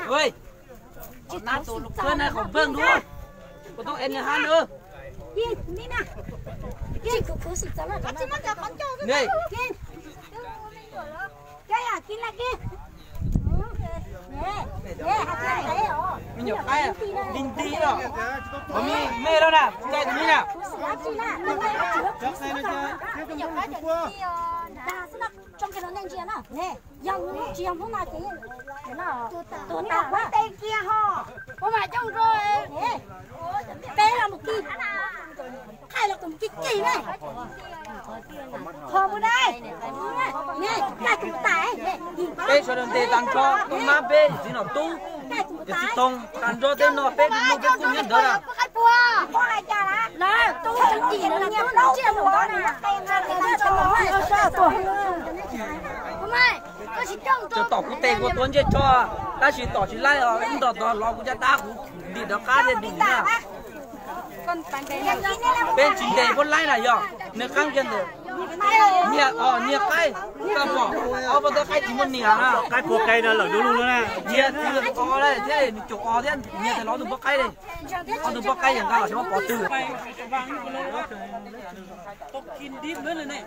ơi, nát tổ lục sơn này không vương đúng không? Có tôi em nhà hai nữa. Này. Mình nhổ ai à? Đinh tí rồi. Có mê đâu nào? Chạy tụi mình nào? trong cái nó nên chia nào nè dòng chia không nào cái nào tôi nào quá tên kia ho không phải trong rồi bé là một kỳ hay là cùng kỳ kỳ này hồ ở đây nè cái cùng tải bé cho đồng tiền tăng cho con má bé chỉ nào tu để chỉ tông tăng cho tên nó bé nó bé cũng nhận được à có ai cha lá nè tu chỉ là nhau đâu chia một đó nè cho tỏ cái tiền của tuấn chết cho ta chỉ tỏ chỉ lại ở cũng tỏ lo của cha ta cũng đi đó cá thì đi nha bên chỉ để con lại này rồi nếu căng chân được nhiệt cái ta bỏ bao giờ cái chỉ muốn nhiệt à cái cuộc cây đó là đúng luôn nè nhiệt thì có đây thế thì chụp có thế nhiệt thì nó đừng bắt cây đi nó đừng bắt câyอย่างcao là sẽ bỏ từ. Tóc kín đít nữa này này.